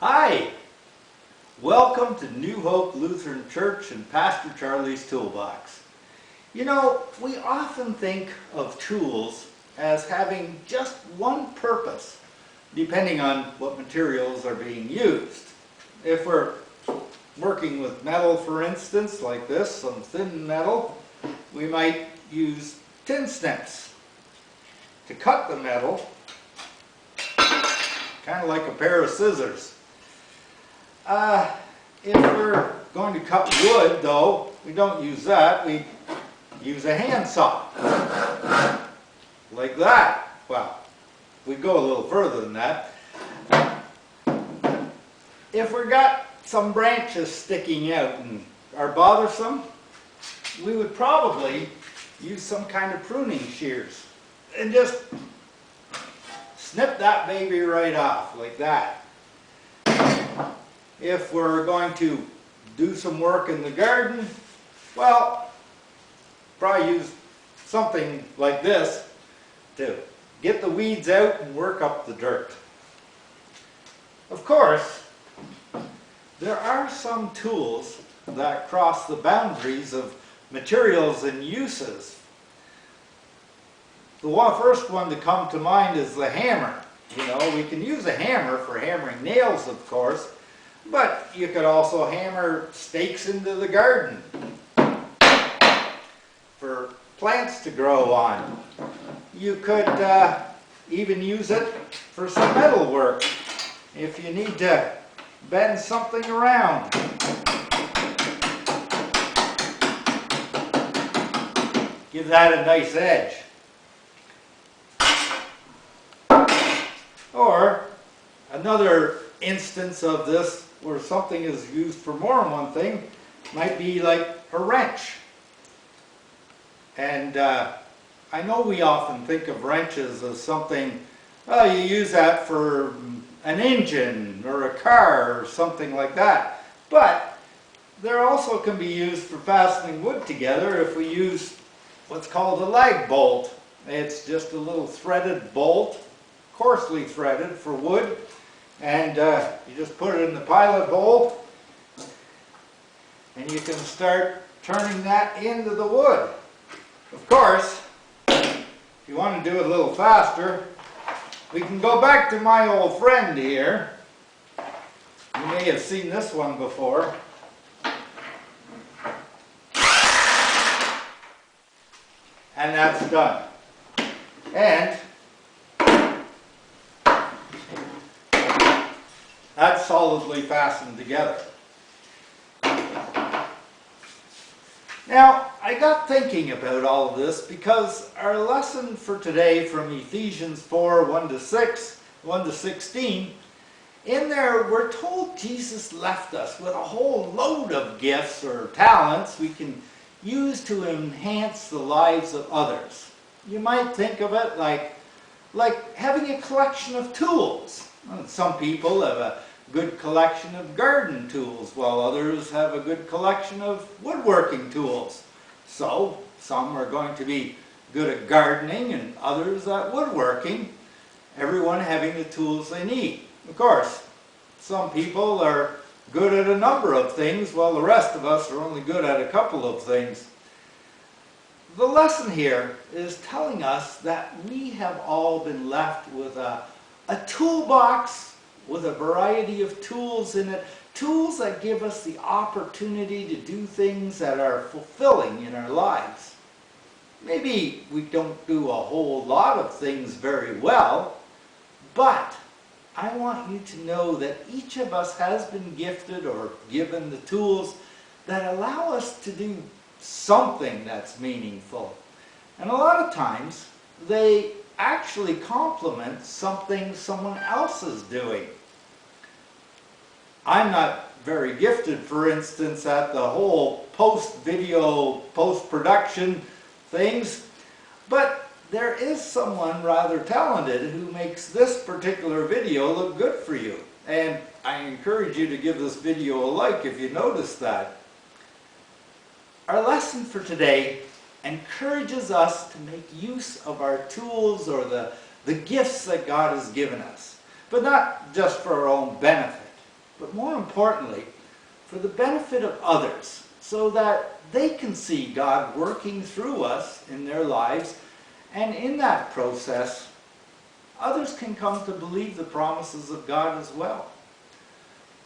Hi! Welcome to New Hope Lutheran Church and Pastor Charlie's Toolbox. You know, we often think of tools as having just one purpose, depending on what materials are being used. If we're working with metal, for instance, like this, some thin metal, we might use tin snips to cut the metal, kind of like a pair of scissors. If we're going to cut wood, though, we don't use that. We use a handsaw, like that. Well, we go a little further than that. If we've got some branches sticking out and are bothersome, we would probably use some kind of pruning shears and just snip that baby right off, like that. If we're going to do some work in the garden, well, probably use something like this to get the weeds out and work up the dirt. Of course, there are some tools that cross the boundaries of materials and uses. The first one to come to mind is the hammer. You know, we can use a hammer for hammering nails, of course, but you could also hammer stakes into the garden for plants to grow on. You could even use it for some metal work if you need to bend something around. Give that a nice edge. Or another instance of this where something is used for more than one thing might be like a wrench. And I know we often think of wrenches as something, well, you use that for an engine or a car or something like that. But there also can be used for fastening wood together if we use what's called a lag bolt. It's just a little threaded bolt, coarsely threaded for wood. And you just put it in the pilot hole and you can start turning that into the wood. Of course, if you want to do it a little faster, we can go back to my old friend here. You may have seen this one before. And that's done. And that's solidly fastened together. Now, I got thinking about all of this because our lesson for today from Ephesians 4, 1 to 6, 1 to 16, in there we're told Jesus left us with a whole load of gifts or talents we can use to enhance the lives of others. You might think of it like having a collection of tools. Some people have a good collection of garden tools, while others have a good collection of woodworking tools. So, some are going to be good at gardening and others at woodworking, everyone having the tools they need. Of course, some people are good at a number of things, while the rest of us are only good at a couple of things. The lesson here is telling us that we have all been left with a toolbox with a variety of tools in it, tools that give us the opportunity to do things that are fulfilling in our lives. Maybe we don't do a whole lot of things very well, but I want you to know that each of us has been gifted or given the tools that allow us to do something that's meaningful. And a lot of times, they actually complement something someone else is doing. I'm not very gifted, for instance, at the whole post-video, post-production things, but there is someone rather talented who makes this particular video look good for you. And I encourage you to give this video a like if you notice that. Our lesson for today encourages us to make use of our tools or the gifts that God has given us, but not just for our own benefit. but more importantly, for the benefit of others, so that they can see God working through us in their lives, and in that process, others can come to believe the promises of God as well.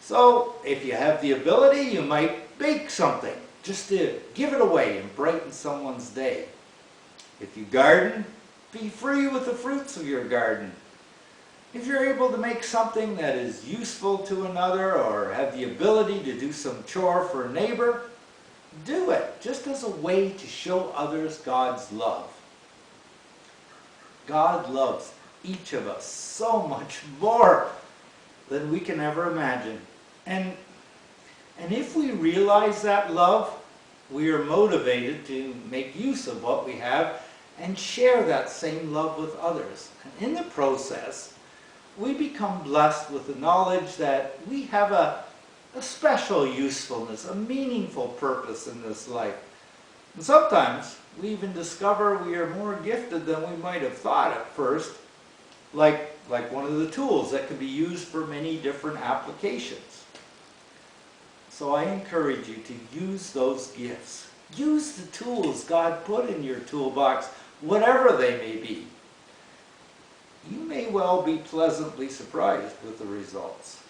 So, if you have the ability, you might bake something, just to give it away and brighten someone's day. If you garden, be free with the fruits of your garden. If you're able to make something that is useful to another, or have the ability to do some chore for a neighbor, do it, just as a way to show others God's love. God loves each of us so much more than we can ever imagine. And if we realize that love, we are motivated to make use of what we have and share that same love with others. And in the process, we become blessed with the knowledge that we have a special usefulness, a meaningful purpose in this life. And sometimes we even discover we are more gifted than we might have thought at first, like one of the tools that can be used for many different applications. So I encourage you to use those gifts. Use the tools God put in your toolbox, whatever they may be. You may well be pleasantly surprised with the results.